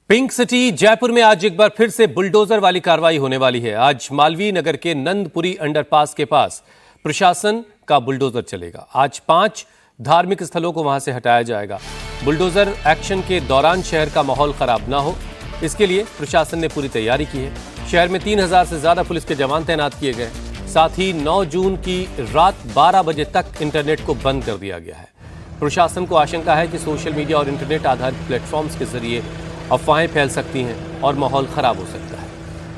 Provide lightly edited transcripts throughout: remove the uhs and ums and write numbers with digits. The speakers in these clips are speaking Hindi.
पिंक सिटी जयपुर में आज एक बार फिर से बुलडोजर वाली कार्रवाई होने वाली है। आज मालवीय नगर के नंदपुरी अंडरपास के पास प्रशासन का बुलडोजर चलेगा। आज 5 धार्मिक स्थलों को वहां से हटाया जाएगा। बुलडोजर एक्शन के दौरान शहर का माहौल खराब ना हो, इसके लिए प्रशासन ने पूरी तैयारी की है। शहर में 3000 से ज्यादा पुलिस के जवान तैनात किए गए। साथ ही 9 जून की रात 12 बजे तक इंटरनेट को बंद कर दिया गया है। प्रशासन को आशंका है कि सोशल मीडिया और इंटरनेट आधारित प्लेटफॉर्म्स के जरिए अफवाहें फैल सकती हैं और माहौल खराब हो सकता है।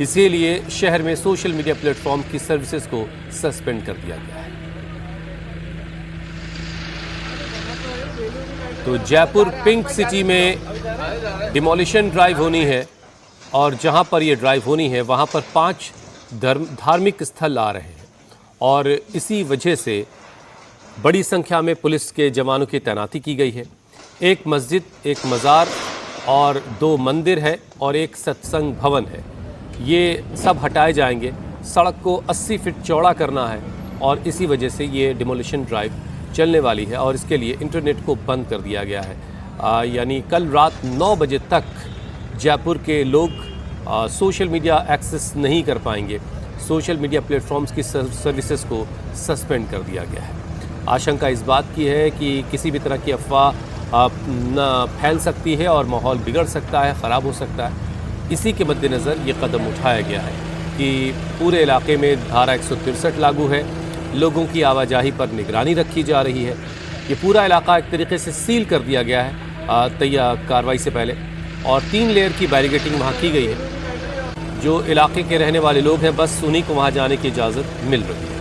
इसीलिए शहर में सोशल मीडिया प्लेटफॉर्म की सर्विसेज को सस्पेंड कर दिया गया है। तो जयपुर पिंक सिटी में डिमोलिशन ड्राइव होनी है और जहां पर यह ड्राइव होनी है वहां पर 5 धार्मिक स्थल आ रहे हैं और इसी वजह से बड़ी संख्या में पुलिस के जवानों की तैनाती की गई है। एक मस्जिद, एक मज़ार और 2 मंदिर है और एक सत्संग भवन है। ये सब हटाए जाएंगे। सड़क को 80 फीट चौड़ा करना है और इसी वजह से ये डिमोलिशन ड्राइव चलने वाली है और इसके लिए इंटरनेट को बंद कर दिया गया है। यानी कल रात 9 बजे तक जयपुर के लोग सोशल मीडिया एक्सेस नहीं कर पाएंगे। सोशल मीडिया प्लेटफॉर्म्स की सर्विसेज को सस्पेंड कर दिया गया है। आशंका इस बात की है कि किसी भी तरह की अफवाह फैल सकती है और माहौल बिगड़ सकता है, ख़राब हो सकता है। इसी के मद्देनज़र ये कदम उठाया गया है कि पूरे इलाके में धारा 163 लागू है। लोगों की आवाजाही पर निगरानी रखी जा रही है। ये पूरा इलाका एक तरीके से सील कर दिया गया है कार्रवाई से पहले और 3 लेयर की बैरिकेडिंग वहाँ की गई है। जो इलाके के रहने वाले लोग हैं बस उन्हीं को वहाँ जाने की इजाज़त मिल रही है।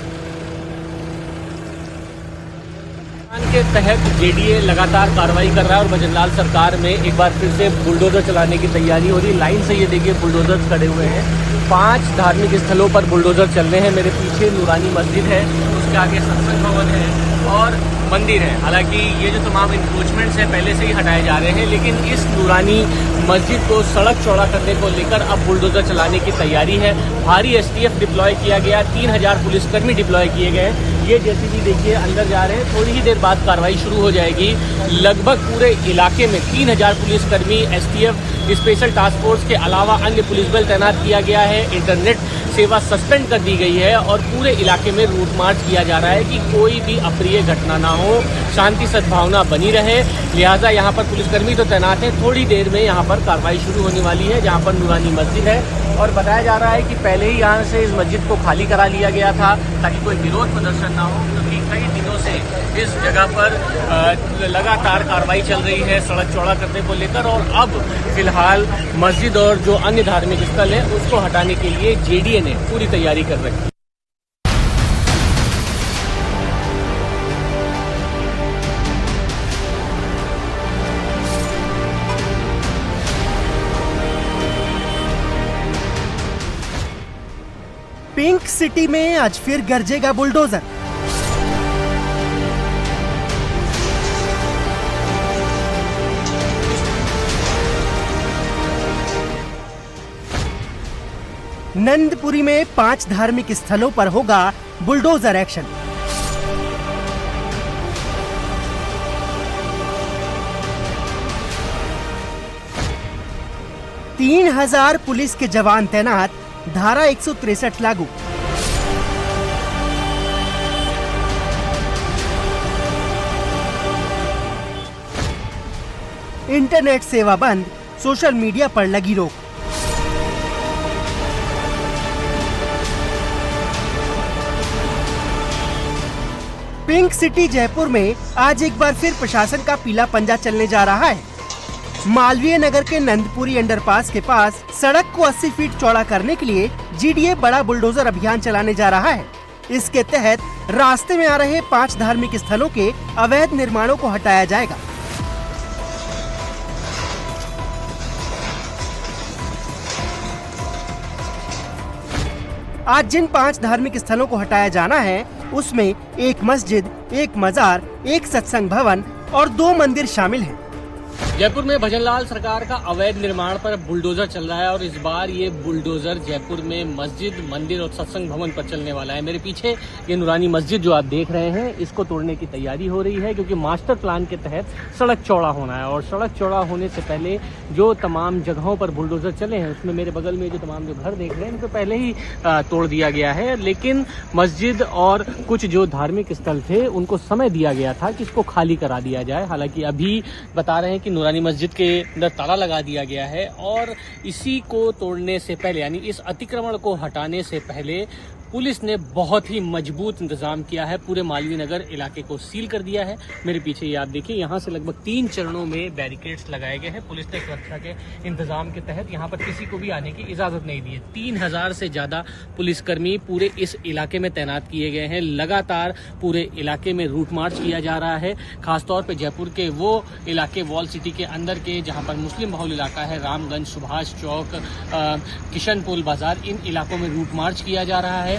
के तहत जेडीए लगातार कार्रवाई कर रहा है और भजनलाल सरकार में एक बार फिर से बुलडोजर चलाने की तैयारी हो रही है। लाइन से ये देखिए बुलडोजर खड़े हुए हैं। 5 धार्मिक स्थलों पर बुलडोजर चल रहे हैं। मेरे पीछे नूरानी मस्जिद है, उसके आगे सत्संग भवन है और मंदिर है। हालांकि ये जो तमाम इंक्रोचमेंट्स हैं पहले से ही हटाए जा रहे हैं, लेकिन इस नूरानी मस्जिद को सड़क चौड़ा करने को लेकर अब बुलडोजर चलाने की तैयारी है। भारी एसटीएफ डिप्लॉय किया गया, 3000 पुलिसकर्मी डिप्लॉय किए गए। ये जेसीबी देखिए अंदर जा रहे हैं। थोड़ी ही देर बाद कार्रवाई शुरू हो जाएगी। लगभग पूरे इलाके में 3000 पुलिसकर्मी, एसटीएफ, स्पेशल टास्क फोर्स के अलावा अन्य पुलिस बल तैनात किया गया है। इंटरनेट सेवा सस्पेंड कर दी गई है और पूरे इलाके में रूट मार्च किया जा रहा है कि कोई भी अप्रिय घटना ना हो, शांति सद्भावना बनी रहे। लिहाजा यहाँ पर पुलिसकर्मी तो तैनात हैं। थोड़ी देर में यहाँ पर कार्रवाई शुरू होने वाली है जहाँ पर नूरानी मस्जिद है और बताया जा रहा है कि पहले ही यहाँ से इस मस्जिद को खाली करा लिया गया था ताकि कोई विरोध प्रदर्शन ना हो, क्योंकि कई दिनों से इस जगह पर लगातार कार्रवाई चल रही है सड़क चौड़ा करने को लेकर। और अब फिलहाल मस्जिद और जो अन्य धार्मिक स्थल है उसको हटाने के लिए जेडीए ने पूरी तैयारी कर रखी है। पिंक सिटी में आज फिर गरजेगा बुलडोजर। नंदपुरी में 5 धार्मिक स्थलों पर होगा बुलडोजर एक्शन। तीन 3000 पुलिस के जवान तैनात, धारा 163 लागू। इंटरनेट सेवा बंद, सोशल मीडिया पर लगी रोक। पिंक सिटी जयपुर में आज एक बार फिर प्रशासन का पीला पंजा चलने जा रहा है। मालवीय नगर के नंदपुरी अंडरपास के पास सड़क को 80 फीट चौड़ा करने के लिए जेडीए बड़ा बुलडोजर अभियान चलाने जा रहा है। इसके तहत रास्ते में आ रहे 5 धार्मिक स्थलों के अवैध निर्माणों को हटाया जाएगा। आज जिन 5 धार्मिक स्थलों को हटाया जाना है उसमें एक मस्जिद, एक मजार, एक सत्संग भवन और 2 मंदिर शामिल हैं। जयपुर में भजनलाल सरकार का अवैध निर्माण पर बुलडोजर चल रहा है और इस बार ये बुलडोजर जयपुर में मस्जिद, मंदिर और सत्संग भवन पर चलने वाला है। मेरे पीछे ये नूरानी मस्जिद जो आप देख रहे हैं, इसको तोड़ने की तैयारी हो रही है क्योंकि मास्टर प्लान के तहत सड़क चौड़ा होना है और सड़क चौड़ा होने से पहले जो तमाम जगहों पर बुलडोजर चले हैं उसमें मेरे बगल में जो तमाम जो घर देख रहे हैं इनको पहले ही तोड़ दिया गया है, लेकिन मस्जिद और कुछ जो धार्मिक स्थल थे उनको समय दिया गया था कि इसको खाली करा दिया जाए। हालांकि अभी बता रहे हैं कि नूरानी मस्जिद के अंदर ताला लगा दिया गया है और इसी को तोड़ने से पहले यानी इस अतिक्रमण को हटाने से पहले पुलिस ने बहुत ही मजबूत इंतजाम किया है। पूरे मालवीय नगर इलाके को सील कर दिया है। मेरे पीछे ये आप देखिए, यहाँ से लगभग 3 चरणों में बैरिकेड्स लगाए गए हैं। पुलिस ने सुरक्षा के इंतजाम के तहत यहाँ पर किसी को भी आने की इजाजत नहीं दी है। 3000 से ज्यादा पुलिसकर्मी पूरे इस इलाके में तैनात किए गए हैं। लगातार पूरे इलाके में रूट मार्च किया जा रहा है, खासतौर पर जयपुर के वो इलाके वॉल सिटी के अंदर के जहाँ पर मुस्लिम बहुल इलाका है, रामगंज, सुभाष चौक, किशनपुर बाजार, इन इलाकों में रूट मार्च किया जा रहा है।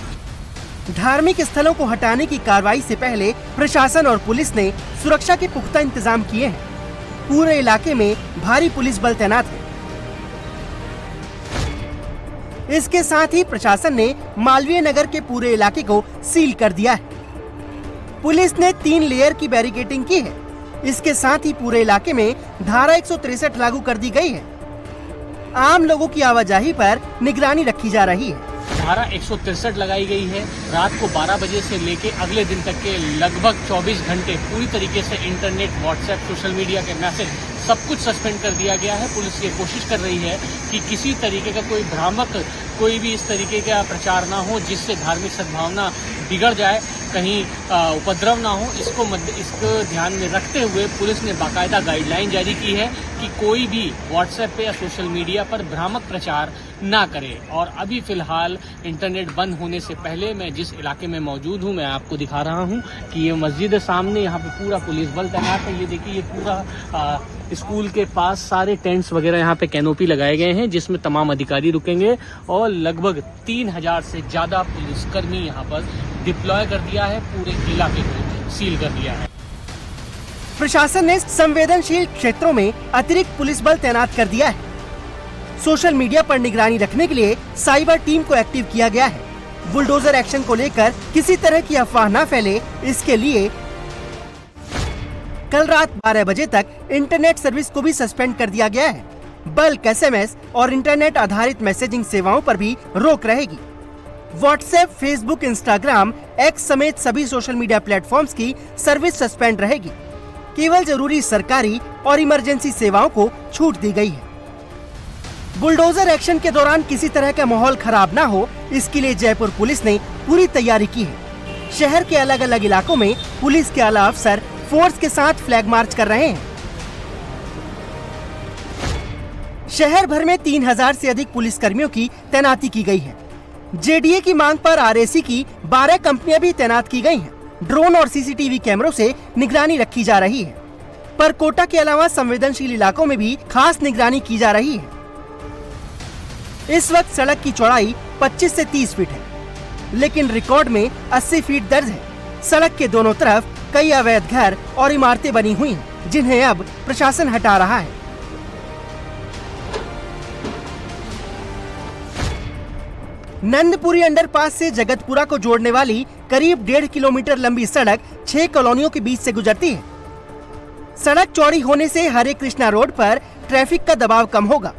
धार्मिक स्थलों को हटाने की कार्रवाई से पहले प्रशासन और पुलिस ने सुरक्षा के पुख्ता इंतजाम किए हैं। पूरे इलाके में भारी पुलिस बल तैनात है। इसके साथ ही प्रशासन ने मालवीय नगर के पूरे इलाके को सील कर दिया है। पुलिस ने 3 लेयर की बैरिकेडिंग की है। इसके साथ ही पूरे इलाके में धारा 163 लागू कर दी गई है। आम लोगों की आवाजाही पर निगरानी रखी जा रही है। धारा 163 लगाई गई है। रात को 12 बजे से लेके अगले दिन तक के लगभग 24 घंटे पूरी तरीके से इंटरनेट, व्हाट्सएप, सोशल मीडिया के मैसेज सब कुछ सस्पेंड कर दिया गया है। पुलिस ये कोशिश कर रही है कि किसी तरीके का कोई भ्रामक, कोई भी इस तरीके का प्रचार ना हो जिससे धार्मिक सद्भावना बिगड़ जाए, कहीं उपद्रव ना हो। इसको ध्यान में रखते हुए पुलिस ने बाकायदा गाइडलाइन जारी की है कि कोई भी व्हाट्सएप पे या सोशल मीडिया पर भ्रामक प्रचार ना करे। और अभी फिलहाल इंटरनेट बंद होने से पहले मैं जिस इलाके में मौजूद हूँ मैं आपको दिखा रहा हूँ कि ये मस्जिद है सामने, यहाँ पे पूरा पुलिस बल तैनात है। ये देखिए, ये पूरा स्कूल के पास सारे टेंट्स वगैरह यहाँ पे कैनोपी लगाए गए हैं जिसमें तमाम अधिकारी रुकेंगे और लगभग 3000 से ज्यादा पुलिसकर्मी यहाँ पर डिप्लॉय कर दिया है। पूरे इलाके को सील कर दिया है। प्रशासन ने संवेदनशील क्षेत्रों में अतिरिक्त पुलिस बल तैनात कर दिया है। सोशल मीडिया पर निगरानी रखने के लिए साइबर टीम को एक्टिव किया गया है। बुलडोजर एक्शन को लेकर किसी तरह की अफवाह न फैले, इसके लिए कल रात 12 बजे तक इंटरनेट सर्विस को भी सस्पेंड कर दिया गया है। बल्क SMS और इंटरनेट आधारित मैसेजिंग सेवाओं पर भी रोक रहेगी। व्हाट्सएप, फेसबुक, इंस्टाग्राम, एक्स समेत सभी सोशल मीडिया प्लेटफॉर्म्स की सर्विस सस्पेंड रहेगी। केवल जरूरी सरकारी और इमरजेंसी सेवाओं को छूट दी गई है। बुलडोजर एक्शन के दौरान किसी तरह का माहौल खराब ना हो, इसके लिए जयपुर पुलिस ने पूरी तैयारी की है। शहर के अलग अलग इलाकों में पुलिस के आला अफसर फोर्स के साथ फ्लैग मार्च कर रहे हैं। शहर भर में 3000 से अधिक पुलिसकर्मियों की तैनाती की गई है। JDA की मांग पर RAC की 12 कंपनियां भी तैनात की गई हैं। ड्रोन और CCTV कैमरों से निगरानी रखी जा रही है। पर कोटा के अलावा संवेदनशील इलाकों में भी खास निगरानी की जा रही है। इस वक्त सड़क की चौड़ाई 25 से 30 फीट है, लेकिन रिकॉर्ड में 80 फीट दर्ज है। सड़क के दोनों तरफ कई अवैध घर और इमारतें बनी हुई हैं, जिन्हें अब प्रशासन हटा रहा है। नंदपुरी अंडरपास से जगतपुरा को जोड़ने वाली करीब 1.5 किलोमीटर लंबी सड़क 6 कॉलोनियों के बीच से गुजरती है। सड़क चौड़ी होने से हरे कृष्णा रोड पर ट्रैफिक का दबाव कम होगा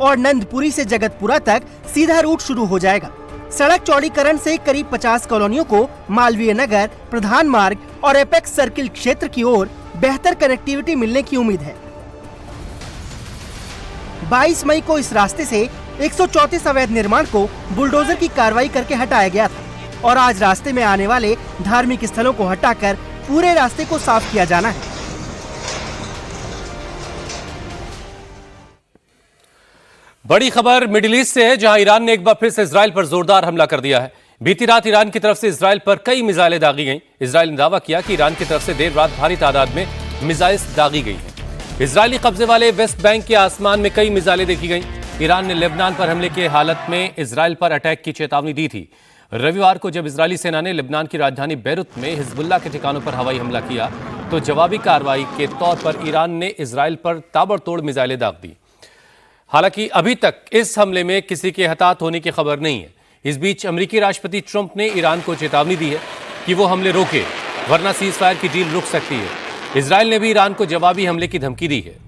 और नंदपुरी से जगतपुरा तक सीधा रूट शुरू हो जाएगा। सड़क चौड़ीकरण से करीब 50 कॉलोनियों को मालवीय नगर, प्रधान मार्ग और एपेक्स सर्किल क्षेत्र की ओर बेहतर कनेक्टिविटी मिलने की उम्मीद है। 22 मई को इस रास्ते से 134 अवैध निर्माण को बुलडोजर की कार्रवाई करके हटाया गया था और आज रास्ते में आने वाले धार्मिक स्थलों को हटाकर पूरे रास्ते को साफ किया जाना है। बड़ी खबर मिडिल ईस्ट से है, जहां ईरान ने एक बार फिर से इजराइल पर जोरदार हमला कर दिया है। बीती रात ईरान की तरफ से इजराइल पर कई मिसाइलें दागी गईं। इजराइल ने दावा किया कि ईरान की तरफ से देर रात भारी तादाद में मिसाइल्स दागी गई हैं। इजरायली कब्जे वाले वेस्ट बैंक के आसमान में कई मिसाइलें देखी गईं। ईरान ने लेबनान पर हमले की हालत में इजराइल पर अटैक की चेतावनी दी थी। रविवार को जब इजरायली सेना ने लेबनान की राजधानी बेरूत में हिजबुल्लाह के ठिकानों पर हवाई हमला किया तो जवाबी कार्रवाई के तौर पर ईरान ने इजराइल पर ताबड़तोड़ मिसाइलें दाग दी। हालांकि अभी तक इस हमले में किसी के हताहत होने की खबर नहीं है। इस बीच अमेरिकी राष्ट्रपति ट्रंप ने ईरान को चेतावनी दी है कि वो हमले रोके, वरना सीज फायर की डील रुक सकती है। इजराइल ने भी ईरान को जवाबी हमले की धमकी दी है।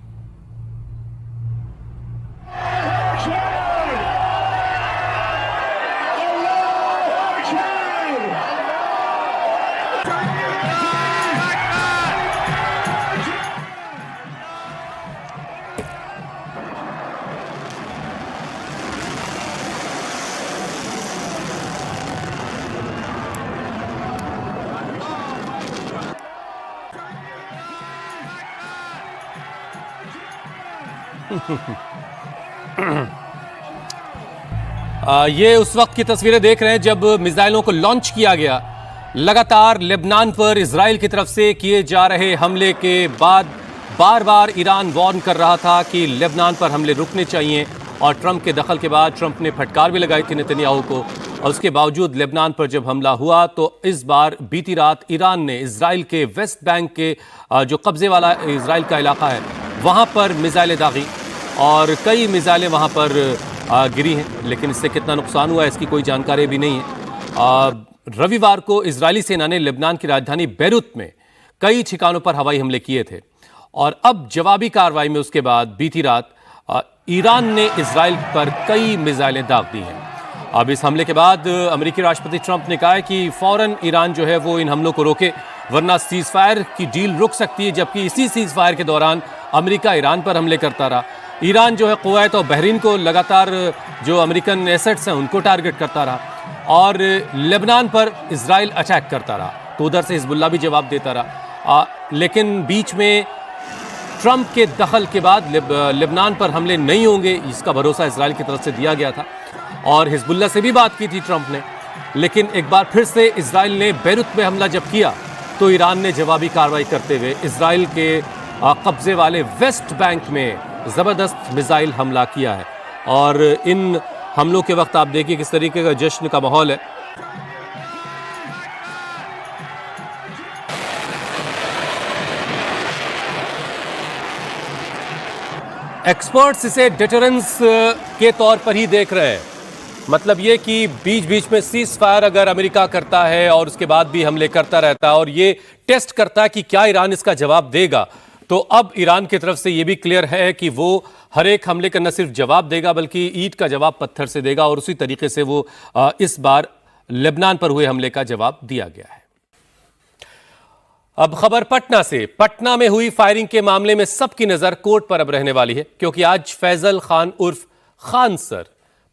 ये उस वक्त की तस्वीरें देख रहे हैं जब मिसाइलों को लॉन्च किया गया। लगातार लेबनान पर इजराइल की तरफ से किए जा रहे हमले के बाद बार बार ईरान वार्न कर रहा था कि लेबनान पर हमले रुकने चाहिए, और ट्रंप के दखल के बाद ट्रंप ने फटकार भी लगाई थी नेतन्याहू को, और उसके बावजूद लेबनान पर जब हमला हुआ तो इस बार बीती रात ईरान ने इजराइल के वेस्ट बैंक के जो कब्जे वाला इजराइल का इलाका है वहाँ पर मिसाइलें दागी, और कई मिसाइलें वहाँ पर गिरी हैं, लेकिन इससे कितना नुकसान हुआ इसकी कोई जानकारी भी नहीं है। रविवार को इजरायली सेना ने लेबनान की राजधानी बैरूत में कई ठिकानों पर हवाई हमले किए थे, और अब जवाबी कार्रवाई में उसके बाद बीती रात ईरान ने इजराइल पर कई मिसाइलें दाग दी हैं। अब इस हमले के बाद अमेरिकी राष्ट्रपति ट्रंप ने कहा है कि फौरन ईरान जो है वो इन हमलों को रोके, वरना सीज फायर की डील रुक सकती है। जबकि इसी सीज फायर के दौरान अमेरिका ईरान पर हमले करता रहा। ईरान जो है कुवैत और बहरीन को लगातार जो अमेरिकन एसेट्स हैं उनको टारगेट करता रहा, और लेबनान पर इजराइल अटैक करता रहा, तो उधर से हिजबुल्लाह भी जवाब देता रहा। लेकिन बीच में ट्रंप के दखल के बाद लेबनान पर हमले नहीं होंगे, इसका भरोसा इजराइल की तरफ से दिया गया था, और हिजबुल्लाह से भी बात की थी ट्रंप ने। लेकिन एक बार फिर से इजराइल ने बैरूत में हमला जब किया तो ईरान ने जवाबी कार्रवाई करते हुए इजराइल के कब्जे वाले वेस्ट बैंक में ज़बरदस्त मिसाइल हमला किया है। और इन हमलों के वक्त आप देखिए किस तरीके का जश्न का माहौल है। एक्सपर्ट्स इसे डिटरेंस के तौर पर ही देख रहे हैं, मतलब ये कि बीच बीच में सीज फायर अगर अमेरिका करता है और उसके बाद भी हमले करता रहता है और ये टेस्ट करता है कि क्या ईरान इसका जवाब देगा, तो अब ईरान की तरफ से ये भी क्लियर है कि वो हर एक हमले का न सिर्फ जवाब देगा बल्कि ईंट का जवाब पत्थर से देगा, और उसी तरीके से वो इस बार लेबनान पर हुए हमले का जवाब दिया गया है। अब खबर पटना से। पटना में हुई फायरिंग के मामले में सबकी नजर कोर्ट पर अब रहने वाली है, क्योंकि आज फैजल खान उर्फ Khan sir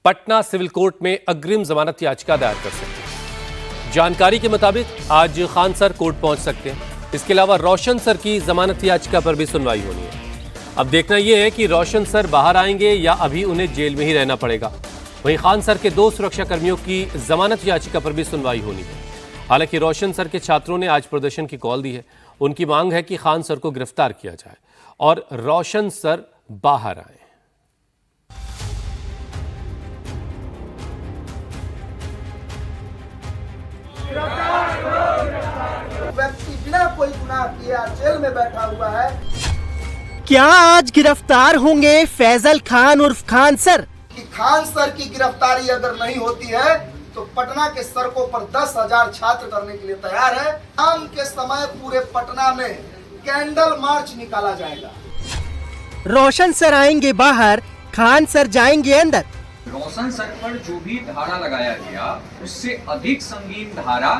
Patna civil court में अग्रिम जमानत याचिका दायर कर सकते हैं। जानकारी के मुताबिक आज खान सर कोर्ट पहुंच सकते हैं। इसके अलावा रोशन सर की जमानत याचिका पर भी सुनवाई होनी है। अब देखना यह है कि रोशन सर बाहर आएंगे या अभी उन्हें जेल में ही रहना पड़ेगा। वहीं खान सर के 2 सुरक्षा कर्मियों की जमानत याचिका पर भी सुनवाई होनी है। हालांकि रोशन सर के छात्रों ने आज प्रदर्शन की कॉल दी है। उनकी मांग है कि खान सर को गिरफ्तार किया जाए और रोशन सर बाहर आए। व्यक्ति बिना कोई गुनाह किए जेल में बैठा हुआ है। क्या आज गिरफ्तार होंगे फैजल खान उर्फ खान सर? कि खान सर की गिरफ्तारी अगर नहीं होती है तो पटना के सड़कों पर 10,000 छात्र करने के लिए तैयार है। शाम के समय पूरे पटना में कैंडल मार्च निकाला जाएगा। रोशन सर आएंगे बाहर, खान सर जाएंगे अंदर। रोशन सर पर जो भी धारा लगाया गया उससे अधिक संगीन धारा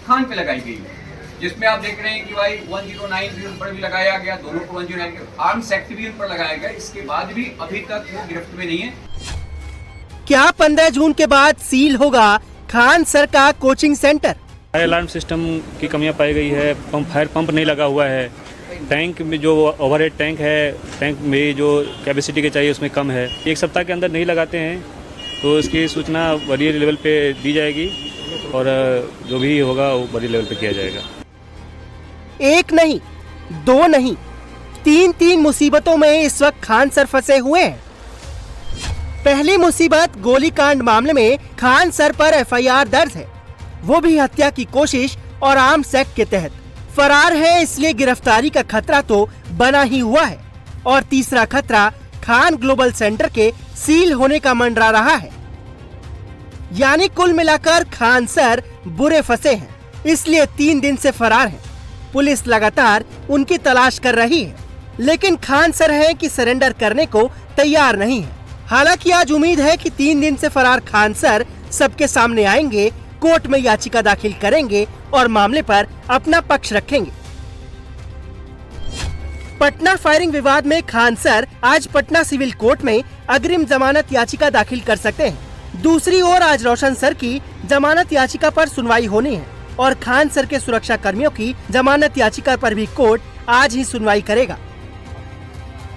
खान पे लगाई गई है, जिसमें आप देख रहे हैं कि भाई 109 भी उन पर भी लगाया गया, दोनों को 109 आर्म्स एक्ट भी उन पर लगाया गया। इसके बाद भी अभी तक वो गिरफ्त में नहीं है। क्या 15 जून के बाद सील होगा खान सर का coaching centre? Fire alarm system की कमियां पाई गई है। फायर पंप नहीं लगा हुआ है। टैंक में जो ओवरहेड टैंक है, टैंक में जो कैपेसिटी के चाहिए उसमें कम है। 1 सप्ताह के अंदर नहीं लगाते हैं तो इसकी सूचना बड़ी लेवल पे दी जाएगी और जो भी होगा वो बड़ी लेवल पे किया जाएगा। 1 नहीं, 2 नहीं, 3 मुसीबतों में इस वक्त खान सर फंसे हुए हैं। पहली मुसीबत गोलीकांड मामले में खान सर पर FIR दर्ज है, वो भी हत्या की कोशिश और आर्म्स एक्ट के तहत। फरार है इसलिए गिरफ्तारी का खतरा तो बना ही हुआ है और तीसरा खतरा खान ग्लोबल सेंटर के सील होने का मंडरा रहा है। यानी कुल मिलाकर खान सर बुरे फंसे हैं, इसलिए 3 दिन से फरार हैं। पुलिस लगातार उनकी तलाश कर रही है, लेकिन खान सर है कि सरेंडर करने को तैयार नहीं है। हालांकि आज उम्मीद है कि 3 दिन से फरार खान सर सबके सामने आएंगे, कोर्ट में याचिका दाखिल करेंगे और मामले पर अपना पक्ष रखेंगे। पटना फायरिंग विवाद में खान सर आज पटना सिविल कोर्ट में अग्रिम जमानत याचिका दाखिल कर सकते हैं। दूसरी ओर आज रोशन सर की जमानत याचिका पर सुनवाई होनी है और खान सर के सुरक्षा कर्मियों की जमानत याचिका पर भी कोर्ट आज ही सुनवाई करेगा।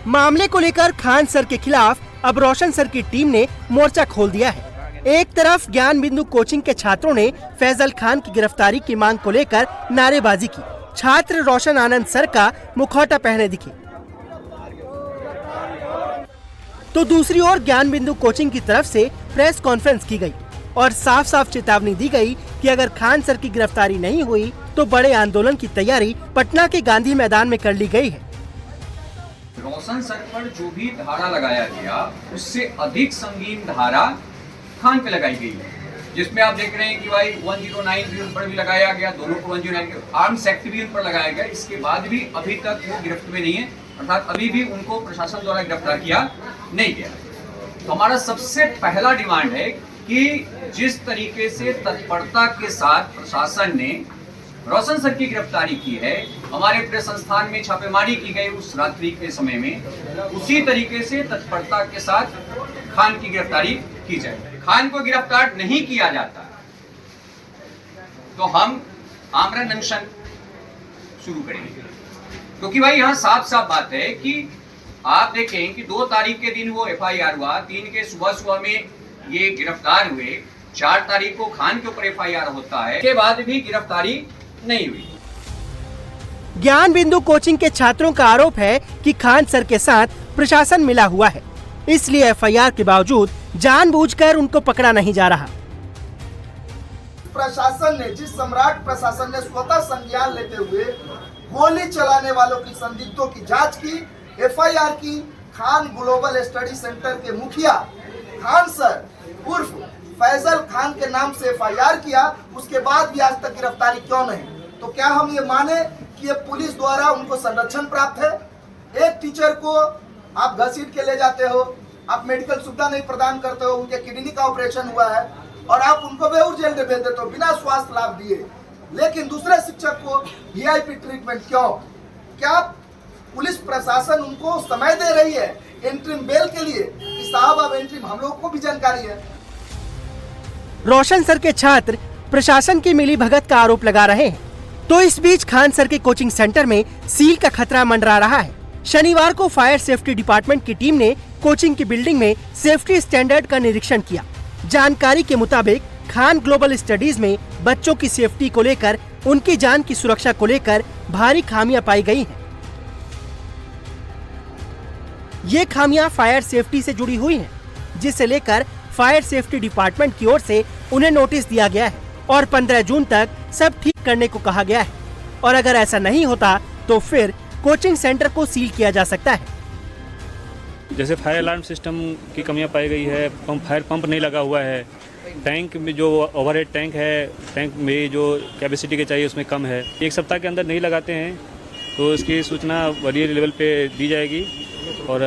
मामले को लेकर खान सर के खिलाफ अब रोशन सर की टीम ने मोर्चा खोल दिया है। एक तरफ ज्ञान बिंदु कोचिंग के छात्रों ने फैजल खान की गिरफ्तारी की मांग को लेकर नारेबाजी की। छात्र रोशन आनंद सर का मुखौटा पहने दिखे, तो दूसरी ओर ज्ञान बिंदु कोचिंग की तरफ से प्रेस कॉन्फ्रेंस की गई और साफ साफ चेतावनी दी गई कि अगर खान सर की गिरफ्तारी नहीं हुई तो बड़े आंदोलन की तैयारी पटना के गांधी मैदान में कर ली गई है। रोशन सर पर जो भी धारा लगाया गया उससे अधिक संगीन धारा खान पे लगाई गई है, जिसमें आप देख रहे हैं कि भाई 109 भी उन पर भी लगाया गया, दोनों को 109 आर्म्स एक्ट भी उन पर लगाया गया। इसके बाद भी अभी तक वो गिरफ्त में नहीं है, अर्थात अभी भी उनको प्रशासन द्वारा गिरफ्तार किया नहीं गया। तो हमारा सबसे पहला डिमांड है कि जिस तरीके से तत्परता के साथ प्रशासन ने रोशन सर की गिरफ्तारी की है, हमारे प्रेस संस्थान में छापेमारी की गई उस रात्रि के समय में, उसी तरीके से तत्परता के साथ खान की गिरफ्तारी की जाए। खान को गिरफ्तार नहीं किया जाता तो हम आमरण अनशन शुरू करेंगे, क्योंकि भाई यहाँ साफ साफ बात है कि आप देखें कि 2 तारीख के दिन वो FIR हुआ, 3 के सुबह में ये गिरफ्तार हुए, 4 तारीख को खान के ऊपर FIR होता है, के बाद भी गिरफ्तारी नहीं हुई। ज्ञान बिंदु कोचिंग के छात्रों का आरोप है कि खान सर के साथ प्रशासन मिला हुआ है, इसलिए FIR के बावजूद जानबूझकर उनको पकड़ा नहीं जा रहा। प्रशासन ने, जिस सम्राट प्रशासन ने स्वतः संज्ञान लेते हुए गोली चलाने वालों की संदिग्धों की जांच की, FIR की, खान ग्लोबल स्टडी सेंटर के मुखिया खान सर उर्फ फैजल खान के नाम से FIR किया, उसके बाद भी आज तक गिरफ्तारी क्यों नहीं? तो क्या हम ये माने कि ये पुलिस द्वारा उनको संरक्षण प्राप्त है? एक टीचर को आप घसीट के ले जाते हो, आप मेडिकल सुविधा नहीं प्रदान करते हो, उनके किडनी का ऑपरेशन हुआ है और आप उनको बेऊर जेल में भेज देते हो बिना स्वास्थ्य लाभ दिए, लेकिन दूसरे शिक्षक को VIP ट्रीटमेंट क्यों? क्या पुलिस प्रशासन उनको समय दे रही है इंटरिम बेल के लिए कि साहब अब इंटरिम? हम लोगों को भी जानकारी है। रोशन सर के छात्र प्रशासन की मिलीभगत का आरोप लगा रहे हैं, तो इस बीच खान सर के कोचिंग सेंटर में सील का खतरा मंडरा रहा है। शनिवार को फायर सेफ्टी डिपार्टमेंट की टीम ने कोचिंग की बिल्डिंग में सेफ्टी स्टैंडर्ड का निरीक्षण किया। जानकारी के मुताबिक खान ग्लोबल स्टडीज में बच्चों की सेफ्टी को लेकर, उनकी जान की सुरक्षा को लेकर भारी खामियां पाई गई हैं। ये खामियां फायर सेफ्टी से जुड़ी हुई हैं, जिसे लेकर फायर सेफ्टी डिपार्टमेंट की ओर से उन्हें नोटिस दिया गया है और 15 जून तक सब ठीक करने को कहा गया है और अगर ऐसा नहीं होता तो फिर कोचिंग सेंटर को सील किया जा सकता है। जैसे फायर अलार्म सिस्टम की कमियां पाई गई है, फायर पंप नहीं लगा हुआ है, टैंक में जो ओवरहेड टैंक है, टैंक में जो कैपेसिटी के चाहिए उसमें कम है। 1 सप्ताह के अंदर नहीं लगाते हैं तो इसकी सूचना वरीय लेवल पे दी जाएगी और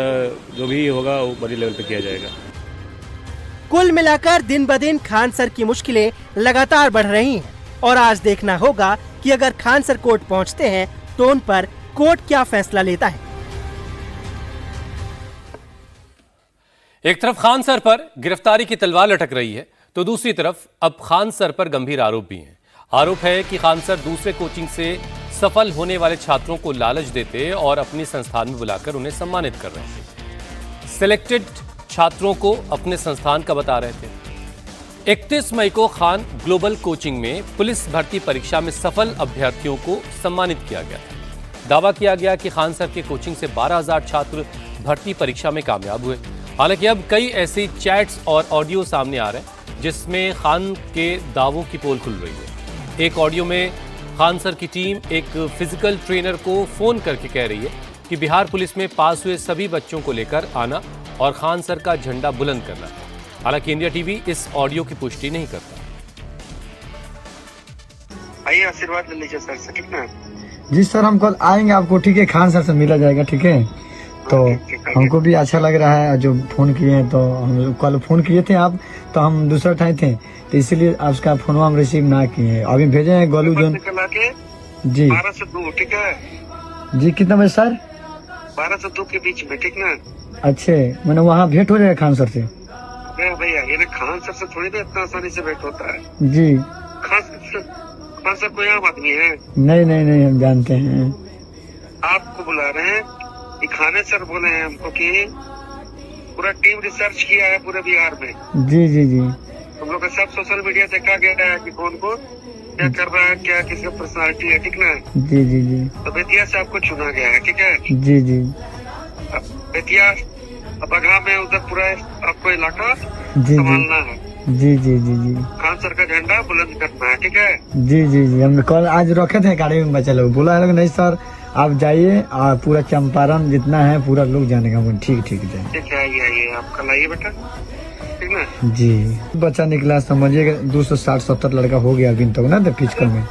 जो भी होगा वो वरीय लेवल पे किया जाएगा। कुल मिलाकर दिन ब दिन खान सर की मुश्किलें लगातार बढ़ रही हैं और आज देखना होगा कि अगर खान सर कोर्ट पहुंचते हैं तो उन पर कोर्ट क्या फैसला लेता है। एक तरफ खान सर पर गिरफ्तारी की तलवार लटक रही है तो दूसरी तरफ अब खान सर पर गंभीर आरोप भी हैं। आरोप है कि खान सर दूसरे कोचिंग से सफल होने वाले छात्रों को लालच देते और अपने संस्थान में बुलाकर उन्हें सम्मानित कर रहे थे। सिलेक्टेड छात्रों को अपने संस्थान का बता रहे थे। 31 मई को खान ग्लोबल कोचिंग में पुलिस भर्ती परीक्षा में सफल अभ्यर्थियों को सम्मानित किया गया था। दावा किया गया कि खान सर के कोचिंग से 12,000 छात्र भर्ती परीक्षा में कामयाब हुए। हालांकि अब कई ऐसी चैट्स और ऑडियो सामने आ रहे हैं जिसमें खान के दावों की पोल खुल रही है। एक ऑडियो में खान सर की टीम एक फिजिकल ट्रेनर को फोन करके कह रही है कि बिहार पुलिस में पास हुए सभी बच्चों को लेकर आना और खान सर का झंडा बुलंद करना। हालांकि इंडिया टीवी इस ऑडियो की पुष्टि नहीं करता। आइए आशीर्वाद ले लीजिए सर से, ठीक ना? जी सर, हम कल आएंगे आपको, ठीक है? खान सर से मिला जाएगा, ठीक है? तो हमको भी अच्छा लग रहा है जो फोन किए हैं। तो हम कल फोन किए थे आप, तो हम दूसरा ठाई थे, तो इसीलिए आपका फोन हम रिसीव ना किए। अभी भेजे हैं गोलू जोन जी 12 से 2, ठीक है जी। कितना बजे सर? 12 से 2 के बीच में, ठीक ना? अच्छे, मैंने वहाँ भेंट हो जाएगा खान सर से? भैया ये खान सर से थोड़ी ना इतना आसानी से भेंट होता है जी। खान सर कोई आम आदमी है? नहीं नहीं नहीं, हम जानते हैं। आपको बुला रहे हैं कि खाने सर बोले हैं हमको कि पूरा टीम रिसर्च किया है पूरे बिहार में। जी जी जी। हम लोग का सब सोशल मीडिया देखा गया है कि कौन को क्या कर रहा है, क्या किसका पर्सनालिटी है, ठीक ना? जी जी जी। तो बेतिया से आपको चुना गया है, ठीक है? जी जी। बेतिया बगहा में उधर पूरा आपको इलाका जी संभालना है। जी जी जी जी। खान सर का झंडा बुलंद करना है, ठीक है? जी जी जी। हम कल आज रखे थे गाड़ी में, बच्चा लोग बोला है नहीं सर आप जाइए, और पूरा चंपारण जितना है पूरा लोग जाने का। ठीक ठीक जाए, ठीक है। आइए आप कल आइए बेटा, ठीक ना? जी। बच्चा निकला समझिए 260-70 लड़का हो गया अभी तक ना, तो फिजिकल में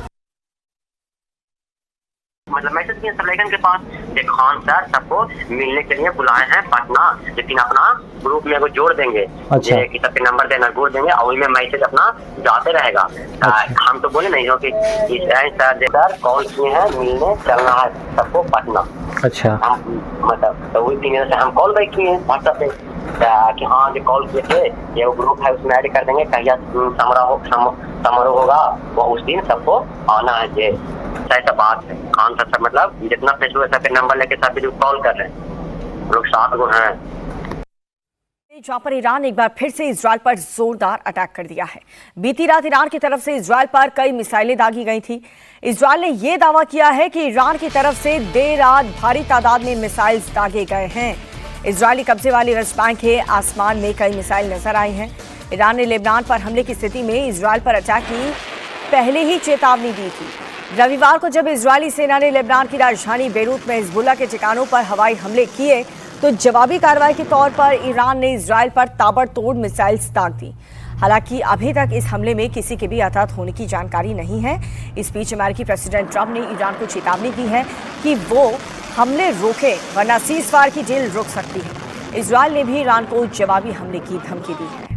मतलब मैसेज किए सलेगन के पास कि खान सर सबको मिलने के लिए बुलाए हैं पटना, लेकिन अपना ग्रुप में वो जोड़ देंगे। अच्छा। कि सबके नंबर देना जोड़ देंगे और उसमें मैसेज अपना जाते रहेगा। अच्छा। हम तो बोले नहीं हो कि इस सर कॉल किए हैं, मिलने चलना है सबको पटना। अच्छा। हम मतलब तो उसी दिन से हम कॉल बैक किए व्हाट्सएप पे कि हाँ जो कॉल किए थे ये वो ग्रुप है उसमें ऐड कर देंगे, कहिया समारोह होगा वो उस दिन सबको आना है। ऐसा बात है। खान सर मतलब जितना फेसबुक सबके नंबर लेके सब कॉल कर रहे हैं, लोग 7 गो हैं। जहां पर ईरान एक बार फिर से इजराइल पर जोरदार अटैक कर दिया है। बीती रात ईरान की तरफ से इजराइल पर कई मिसाइलें दागी गई थी। इजराइल ने यह दावा किया है कि ईरान की तरफ से देर रात भारी तादाद में मिसाइल्स दागे गए हैं। इजरायली कब्जे वाली वेस्ट बैंक के आसमान में कई मिसाइल नजर आई हैं। ईरान ने लेबनान पर हमले की स्थिति में इजराइल पर अटैक की पहले ही चेतावनी दी थी। रविवार को जब इजरायली सेना ने लेबनान की राजधानी बेरूत में हिजबुल्लाह के ठिकानों पर हवाई हमले किए तो जवाबी कार्रवाई के तौर पर ईरान ने इजराइल पर ताबड़तोड़ मिसाइल्स दाग दी। हालांकि अभी तक इस हमले में किसी के भी हताहत होने की जानकारी नहीं है। इस बीच अमेरिकी प्रेसिडेंट ट्रंप ने ईरान को चेतावनी दी है कि वो हमले रोके वरना सीज़फायर की डील रुक सकती है। इजराइल ने भी ईरान को जवाबी हमले की धमकी दी है।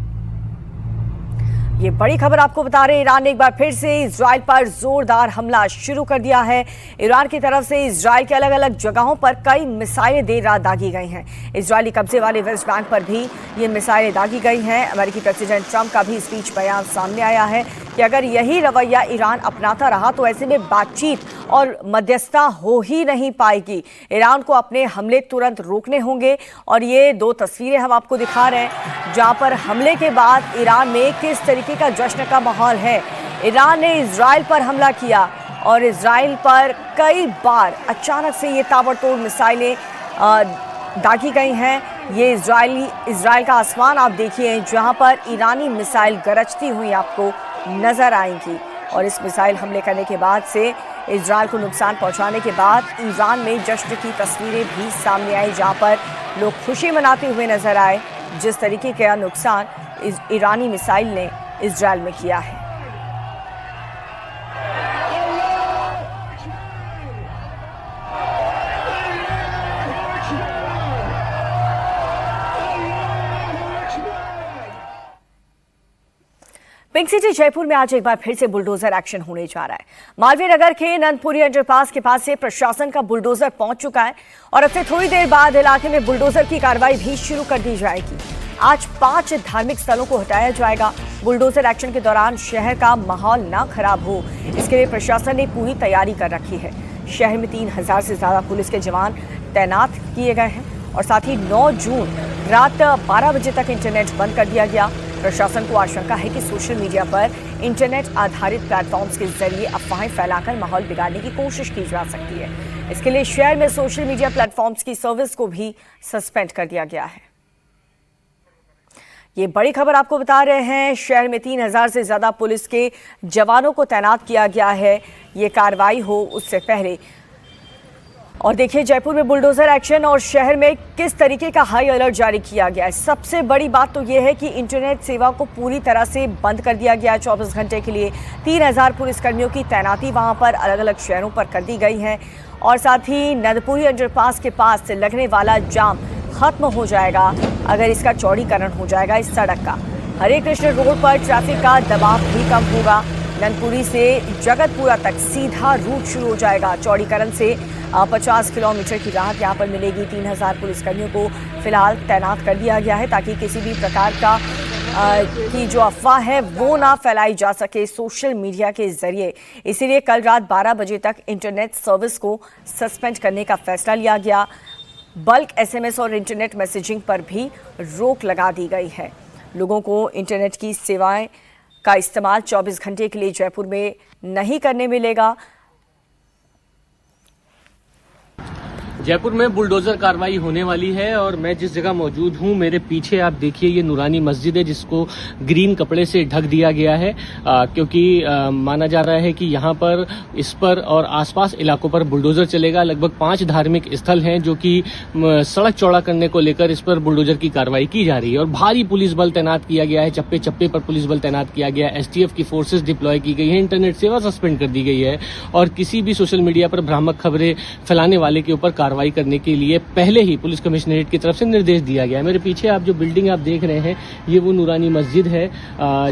ये बड़ी खबर आपको बता रहे हैं, ईरान ने एक बार फिर से इजराइल पर जोरदार हमला शुरू कर दिया है। ईरान की तरफ से इजराइल के अलग अलग जगहों पर कई मिसाइलें देर रात दागी गई हैं। इजरायली कब्जे वाले वेस्ट बैंक पर भी ये मिसाइलें दागी गई हैं। अमेरिकी प्रेसिडेंट ट्रंप का भी स्पीच बयान सामने आया है कि अगर यही रवैया ईरान अपनाता रहा तो ऐसे में बातचीत और मध्यस्थता हो ही नहीं पाएगी। ईरान को अपने हमले तुरंत रोकने होंगे। और ये 2 तस्वीरें हम आपको दिखा रहे हैं जहां पर हमले के बाद ईरान में किस तरीके का जश्न का माहौल है। ईरान ने इजराइल पर हमला किया और इजराइल पर कई बार अचानक से ये ताबड़तोड़ मिसाइलें दागी गई हैं। ये इजराइल का आसमान आप देखिए जहां पर ईरानी मिसाइल गरजती हुई आपको नजर आएंगी। और इस मिसाइल हमले करने के बाद से इजराइल को नुकसान पहुंचाने के बाद ईरान में जश्न की तस्वीरें भी सामने आई जहां पर लोग खुशी मनाते हुए नजर आए जिस तरीके का नुकसान ईरानी मिसाइल ने इजराइल में किया है। पिंक सिटी जयपुर में आज एक बार फिर से बुलडोजर एक्शन होने जा रहा है। मालवीय नगर के नंदपुरी अंडरपास के पास से प्रशासन का बुलडोजर पहुंच चुका है और अब से थोड़ी देर बाद इलाके में बुलडोजर की कार्रवाई भी शुरू कर दी जाएगी। आज 5 धार्मिक स्थलों को हटाया जाएगा। बुलडोजर एक्शन के दौरान शहर का माहौल ना खराब हो, इसके लिए प्रशासन ने पूरी तैयारी कर रखी है। शहर में 3000 से ज्यादा पुलिस के जवान तैनात किए गए हैं और साथ ही 9 जून रात 12 बजे तक इंटरनेट बंद कर दिया गया। प्रशासन को आशंका है कि सोशल मीडिया पर इंटरनेट आधारित प्लेटफॉर्म्स के जरिए अफवाहें फैलाकर माहौल बिगाड़ने की कोशिश की जा सकती है। इसके लिए शहर में सोशल मीडिया प्लेटफॉर्म्स की सर्विस को भी सस्पेंड कर दिया गया है। ये बड़ी खबर आपको बता रहे हैं। शहर में 3000 से ज्यादा पुलिस के जवानों को तैनात किया गया है ये कार्रवाई हो उससे पहले। और देखिए जयपुर में बुलडोजर एक्शन और शहर में किस तरीके का हाई अलर्ट जारी किया गया है। सबसे बड़ी बात तो ये है कि इंटरनेट सेवा को पूरी तरह से बंद कर दिया गया है 24 घंटे के लिए। 3000 पुलिसकर्मियों की तैनाती वहां पर अलग अलग शहरों पर कर दी गई है और साथ ही नंदपुरी अंडरपास के पास से लगने वाला जाम खत्म हो जाएगा अगर इसका चौड़ीकरण हो जाएगा इस सड़क का। हरे कृष्ण रोड पर ट्रैफिक का दबाव भी कम होगा। नंदपुरी से जगतपुरा तक सीधा रूट शुरू हो जाएगा। चौड़ीकरण से 50 किलोमीटर की राहत यहाँ पर मिलेगी। 3000 पुलिसकर्मियों को फिलहाल तैनात कर दिया गया है ताकि किसी भी प्रकार का की जो अफवाह है वो ना फैलाई जा सके सोशल मीडिया के जरिए। इसीलिए कल रात 12 बजे तक इंटरनेट सर्विस को सस्पेंड करने का फैसला लिया गया। बल्क SMS और इंटरनेट मैसेजिंग पर भी रोक लगा दी गई है। लोगों को इंटरनेट की सेवाएं का इस्तेमाल 24 घंटे के लिए जयपुर में नहीं करने मिलेगा। जयपुर में बुलडोजर कार्रवाई होने वाली है और मैं जिस जगह मौजूद हूं मेरे पीछे आप देखिए ये नूरानी मस्जिद है जिसको ग्रीन कपड़े से ढक दिया गया है क्योंकि माना जा रहा है कि यहां पर इस पर और आसपास इलाकों पर बुलडोजर चलेगा। लगभग 5 धार्मिक स्थल हैं जो कि सड़क चौड़ा करने को लेकर इस पर बुलडोजर की कार्रवाई की जा रही है और भारी पुलिस बल तैनात किया गया है। चप्पे चप्पे पर पुलिस बल तैनात किया गया है। STF की फोर्सेज डिप्लॉय की गई है। इंटरनेट सेवा सस्पेंड कर दी गई है और किसी भी सोशल मीडिया पर भ्रामक खबरें फैलाने वाले के ऊपर कार्रवाई करने के लिए पहले ही पुलिस कमिश्नरेट की तरफ से निर्देश दिया गया है। मेरे पीछे आप जो बिल्डिंग आप देख रहे हैं ये वो नूरानी मस्जिद है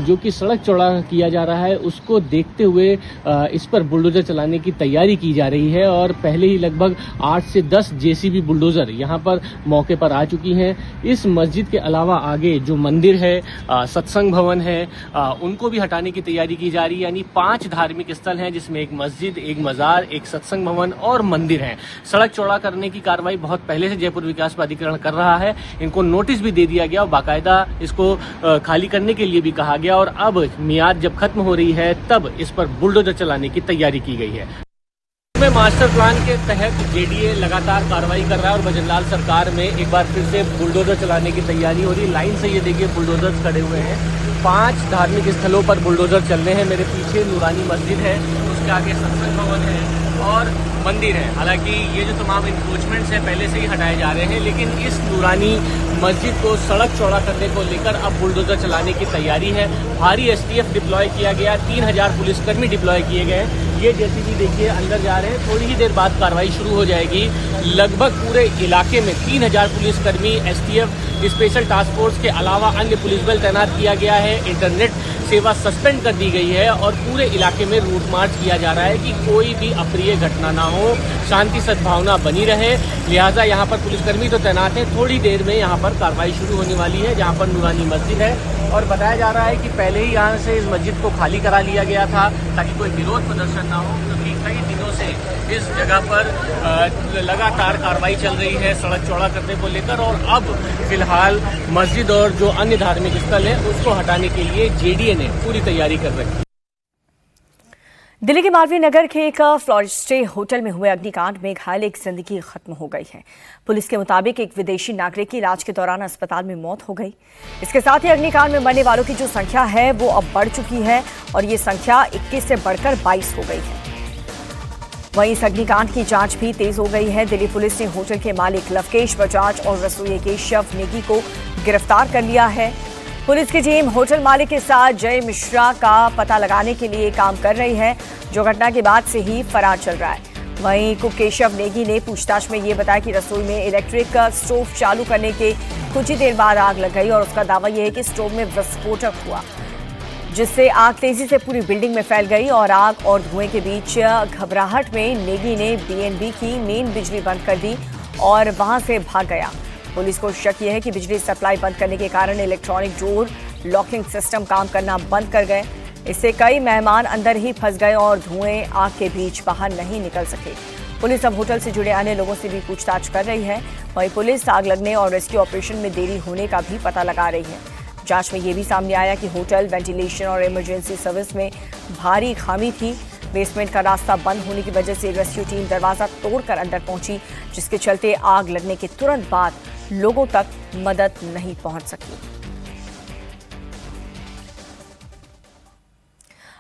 जो कि सड़क चौड़ा किया जा रहा है। उसको देखते हुए इस पर बुलडोजर चलाने की तैयारी की जा रही है और पहले ही लगभग 8 से 10 JCB बुलडोजर यहां पर मौके पर आ चुकी हैं। इस मस्जिद के अलावा आगे जो मंदिर है सत्संग भवन है उनको भी हटाने की तैयारी की जा रही है। यानी 5 धार्मिक स्थल हैं जिसमें एक मस्जिद, एक मजार, एक सत्संग भवन और मंदिर है। सड़क चौड़ा करने की कार्रवाई बहुत पहले से जयपुर विकास प्राधिकरण कर रहा है। इनको नोटिस भी दे दिया गया और बाकायदा इसको खाली करने के लिए भी कहा गया और अब मियाद जब खत्म हो रही है तब इस पर बुलडोजर चलाने की तैयारी की गई है। में मास्टर प्लान के तहत JDA लगातार कार्रवाई कर रहा है और भजनलाल सरकार में एक बार फिर से बुलडोजर चलाने की तैयारी हो रही है। लाइन से ये देखिए बुलडोजर्स खड़े हुए हैं। 5 धार्मिक स्थलों पर बुलडोजर चल रहे हैं। मेरे पीछे नूरानी मस्जिद है, उसके आगे सत्संग भवन है और मंदिर है। हालांकि ये जो तमाम इंक्रोचमेंट्स हैं पहले से ही हटाए जा रहे हैं लेकिन इस नूरानी मस्जिद को सड़क चौड़ा करने को लेकर अब बुलडोजर चलाने की तैयारी है। भारी STF डिप्लॉय किया गया। 3000 पुलिसकर्मी डिप्लॉय किए गए। ये JCB देखिए अंदर जा रहे हैं। थोड़ी ही देर बाद कार्रवाई शुरू हो जाएगी। लगभग पूरे इलाके में 3000 पुलिसकर्मी STF स्पेशल टास्क फोर्स के अलावा अन्य पुलिस बल तैनात किया गया है। इंटरनेट सेवा सस्पेंड कर दी गई है और पूरे इलाके में रूट मार्च किया जा रहा है कि कोई भी अप्रिय घटना ना हो, शांति सद्भावना बनी रहे। लिहाजा यहाँ पर पुलिसकर्मी तो तैनात हैं। थोड़ी देर में यहाँ पर कार्रवाई शुरू होने वाली है जहाँ पर नूरानी मस्जिद है और बताया जा रहा है कि पहले ही यहाँ से इस मस्जिद को खाली करा लिया गया था ताकि कोई विरोध प्रदर्शन ना हो क्योंकि कई दिनों से इस जगह पर लगातार कार्रवाई चल रही है सड़क चौड़ा करने को लेकर और अब फिलहाल मस्जिद और जो अन्य धार्मिक स्थल है उसको हटाने के लिए JDA ने पूरी तैयारी कर रखी है। दिल्ली के मालवीय नगर के एक फ्लोर स्टे होटल में हुए अग्निकांड में घायल एक जिंदगी खत्म हो गई है। पुलिस के मुताबिक एक विदेशी नागरिक की इलाज के दौरान अस्पताल में मौत हो गई। इसके साथ ही अग्निकांड में मरने वालों की जो संख्या है वो अब बढ़ चुकी है और ये संख्या 21 से बढ़कर 22 हो गई है। वहीं इस अग्निकांड की जांच भी तेज हो गई है। दिल्ली पुलिस ने होटल के मालिक लवकेश बजाज और रसोई के शेफ नेगी को गिरफ्तार कर लिया है। पुलिस की टीम होटल मालिक के साथ जय मिश्रा का पता लगाने के लिए काम कर रही है जो घटना के बाद से ही फरार चल रहा है। वहीं कुक केशव नेगी ने पूछताछ में ये बताया कि रसोई में इलेक्ट्रिक स्टोव चालू करने के कुछ ही देर बाद आग लग गई और उसका दावा यह है कि स्टोव में विस्फोटक हुआ जिससे आग तेजी से पूरी बिल्डिंग में फैल गई और आग और धुएं के बीच घबराहट में नेगी ने BNB की मेन बिजली बंद कर दी और वहां से भाग गया। पुलिस को शक यह है कि बिजली सप्लाई बंद करने के कारण इलेक्ट्रॉनिक डोर लॉकिंग सिस्टम काम करना बंद कर गए। इससे कई मेहमान अंदर ही फंस गए और धुएं आग के बीच बाहर नहीं निकल सके। पुलिस अब होटल से जुड़े अन्य लोगों से भी पूछताछ कर रही है। वहीं पुलिस आग लगने और रेस्क्यू ऑपरेशन में देरी होने का भी पता लगा रही है। जांच में यह भी सामने आया कि होटल वेंटिलेशन और इमरजेंसी सर्विस में भारी खामी थी। बेसमेंट का रास्ता बंद होने की वजह से रेस्क्यू टीम दरवाजा तोड़कर अंदर पहुंची जिसके चलते आग लगने के तुरंत बाद लोगों तक मदद नहीं पहुंच सकी।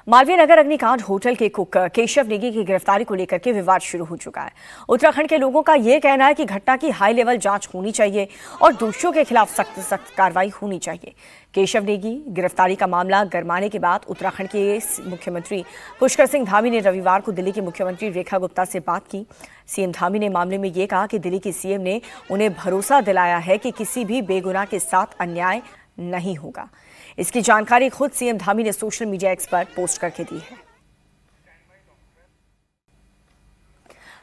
मालवीय नगर अग्निकांड होटल के कुक केशव नेगी की गिरफ्तारी को लेकर के विवाद शुरू हो चुका है। उत्तराखंड के लोगों का यह कहना है कि घटना की हाई लेवल जांच होनी चाहिए और दोषियों के खिलाफ सख्त कार्रवाई होनी चाहिए। केशव नेगी गिरफ्तारी का मामला गरमाने के बाद उत्तराखंड के मुख्यमंत्री पुष्कर सिंह धामी ने रविवार को दिल्ली की मुख्यमंत्री रेखा गुप्ता से बात की। सीएम धामी ने मामले में ये कहा कि दिल्ली की सीएम ने उन्हें भरोसा दिलाया है कि किसी भी बेगुनाह के साथ अन्याय नहीं होगा। इसकी जानकारी खुद सीएम धामी ने सोशल मीडिया एक्स पर पोस्ट करके दी है।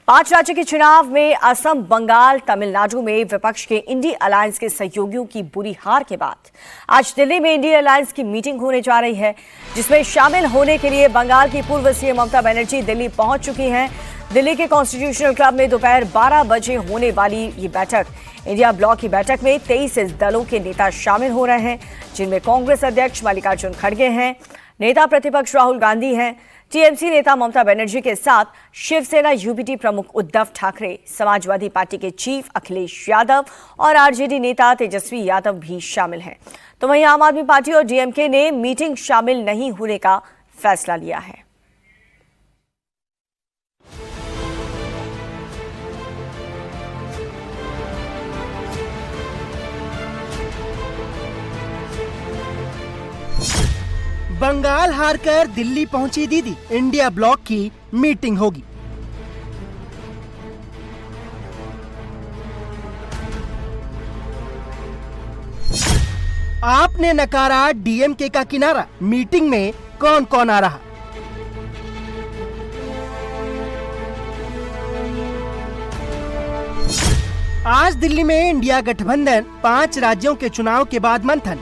5 राज्य के चुनाव में असम, बंगाल, तमिलनाडु में विपक्ष के इंडी अलायंस के सहयोगियों की बुरी हार के बाद आज दिल्ली में इंडी अलायंस की मीटिंग होने जा रही है, जिसमें शामिल होने के लिए बंगाल की पूर्व सीएम ममता बनर्जी दिल्ली पहुंच चुकी हैं। दिल्ली के कॉन्स्टिट्यूशनल क्लब में दोपहर 12 बजे होने वाली ये बैठक इंडिया ब्लॉक की बैठक में 23 दलों के नेता शामिल हो रहे हैं, जिनमें कांग्रेस अध्यक्ष मल्लिकार्जुन खड़गे हैं, नेता प्रतिपक्ष राहुल गांधी हैं, टीएमसी नेता ममता बनर्जी के साथ शिवसेना यूबीटी प्रमुख उद्धव ठाकरे, समाजवादी पार्टी के चीफ अखिलेश यादव और आरजेडी नेता तेजस्वी यादव भी शामिल हैं। तो वहीं आम आदमी पार्टी और डीएमके ने मीटिंग शामिल नहीं होने का फैसला लिया है। बंगाल हारकर दिल्ली पहुंची दीदी, इंडिया ब्लॉक की मीटिंग होगी। आपने नकारा डीएमके का किनारा, मीटिंग में कौन कौन आ रहा? आज दिल्ली में इंडिया गठबंधन 5 राज्यों के चुनाव के बाद मंथन।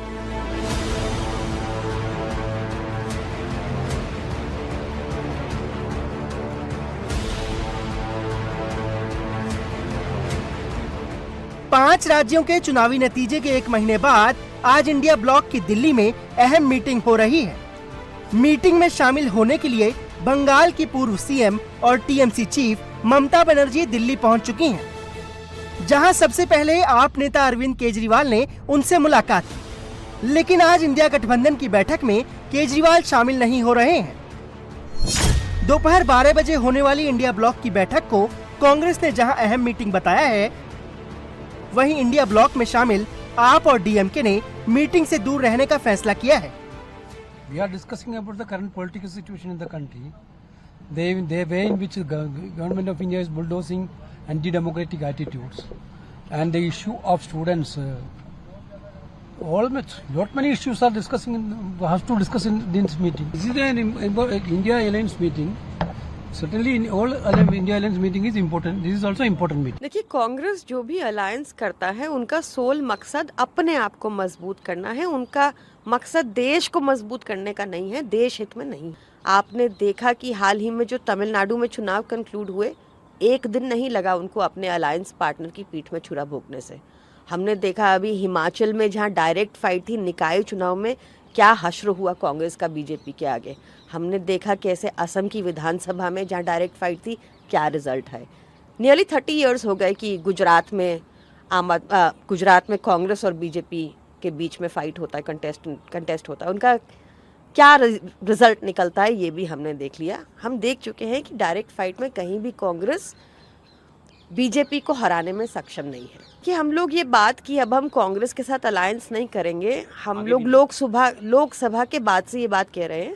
पांच राज्यों के चुनावी नतीजे के 1 महीने बाद आज इंडिया ब्लॉक की दिल्ली में अहम मीटिंग हो रही है। मीटिंग में शामिल होने के लिए बंगाल की पूर्व सीएम और टीएमसी चीफ ममता बनर्जी दिल्ली पहुंच चुकी हैं, जहां सबसे पहले आप नेता अरविंद केजरीवाल ने उनसे मुलाकात की। लेकिन आज इंडिया गठबंधन की बैठक में केजरीवाल शामिल नहीं हो रहे हैं। दोपहर 12 बजे होने वाली इंडिया ब्लॉक की बैठक को कांग्रेस ने जहां अहम मीटिंग बताया है, वहीं इंडिया ब्लॉक में शामिल आप और डीएमके ने मीटिंग से दूर रहने का फैसला किया है। We are discussing about the current political situation in the country. The way in which the government of India is bulldozing anti-democratic attitudes, and the issue of students. Lot many issues are have to discuss in this meeting. This is an India Alliance meeting. Certainly, in all India Alliance meeting is important. This is also important meeting. देखिए, कांग्रेस जो भी अलायंस करता है, उनका सोल मकसद अपने आप को मजबूत करना है। उनका मकसद देश को मजबूत करने का नहीं है, देश हित में नहीं। आपने देखा कि हाल ही में जो तमिलनाडु में चुनाव कंक्लूड हुए, 1 दिन नहीं लगा उनको अपने अलायंस पार्टनर की पीठ में छुरा भोंकने से। हमने देखा अभी हिमाचल में जहां डायरेक्ट फाइट थी निकाय चुनाव में, क्या हश्र हुआ कांग्रेस का बीजेपी के आगे। हमने देखा कैसे असम की विधानसभा में जहां डायरेक्ट फाइट थी, क्या रिजल्ट है। नियरली 30 इयर्स हो गए कि गुजरात में कांग्रेस और बीजेपी के बीच में फाइट होता है, कंटेस्ट होता है। उनका क्या रिजल्ट निकलता है ये भी हमने देख लिया। हम देख चुके हैं कि डायरेक्ट फाइट में कहीं भी कांग्रेस बीजेपी को हराने में सक्षम नहीं है। कि हम लोग ये बात की अब हम कांग्रेस के साथ अलायंस नहीं करेंगे, हम लोग लोकसभा के बाद से ये बात कह रहे हैं।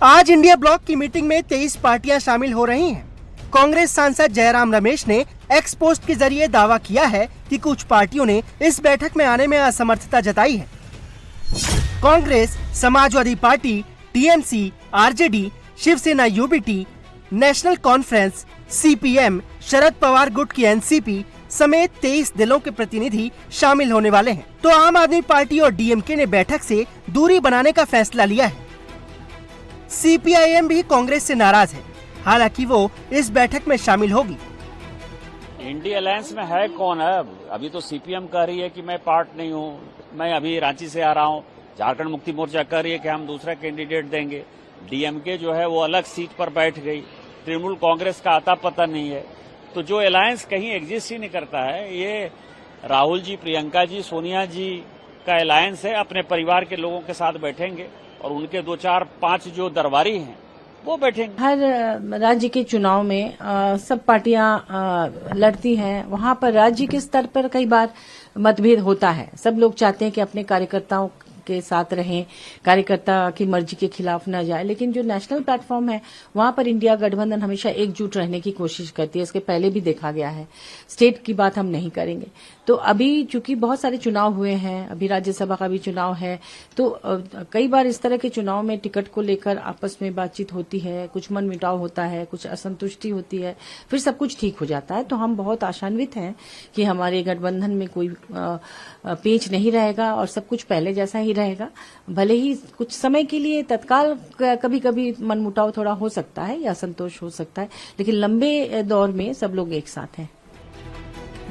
आज इंडिया ब्लॉक की मीटिंग में 23 पार्टियां शामिल हो रही हैं। कांग्रेस सांसद जयराम रमेश ने एक्स पोस्ट के जरिए दावा किया है कि कुछ पार्टियों ने इस बैठक में आने में असमर्थता जताई है। Congress, Samajwadi Party, TMC, RJD, Shiv Sena UBT, National Conference, CPM, Sharad Pawar गुट की एनसीपी समेत 23 दलों के प्रतिनिधि शामिल होने वाले हैं। तो आम आदमी पार्टी और डीएमके ने बैठक से दूरी बनाने का फैसला लिया है। सीपीआईएम भी कांग्रेस से नाराज है, हालांकि वो इस बैठक में शामिल होगी। इंडिया अलायंस में है कौन है? अभी तो सीपीएम कह रही है कि मैं पार्ट नहीं हूँ, मैं अभी रांची से आ रहा हूँ। झारखंड मुक्ति मोर्चा कह रही है कि हम दूसरा कैंडिडेट देंगे। डीएमके जो है वो अलग सीट पर बैठ गई। तृणमूल कांग्रेस का आता पता नहीं है। तो जो अलायंस कहीं एग्जिस्ट ही नहीं करता है, ये राहुल जी, प्रियंका जी, सोनिया जी का अलायंस है। अपने परिवार के लोगों के साथ बैठेंगे और उनके 2 4 5 जो दरबारी हैं वो बैठेंगे। हर राज्य के चुनाव में सब पार्टियां लड़ती हैं, वहां पर राज्य के स्तर पर कई बार मतभेद होता है। सब लोग चाहते हैं कि अपने कार्यकर्ताओं के साथ रहें, कार्यकर्ता की मर्जी के खिलाफ न जाए, लेकिन जो नेशनल प्लेटफॉर्म है वहां पर इंडिया गठबंधन हमेशा एकजुट रहने की कोशिश करती है। इसके पहले भी देखा गया है। स्टेट की बात हम नहीं करेंगे। तो अभी चूंकि बहुत सारे चुनाव हुए हैं, अभी राज्यसभा का भी चुनाव है, तो कई बार इस तरह के चुनाव में टिकट को लेकर आपस में बातचीत होती है, कुछ मन मिटाव होता है, कुछ असंतुष्टि होती है, फिर सब कुछ ठीक हो जाता है। तो हम बहुत आशान्वित हैं कि हमारे गठबंधन में कोई पेच नहीं रहेगा और सब कुछ पहले जैसा ही रहेगा। भले ही कुछ समय के लिए तत्काल कभी कभी मनमुटाव थोड़ा हो सकता है या असंतोष हो सकता है, लेकिन लंबे दौर में सब लोग एक साथ हैं।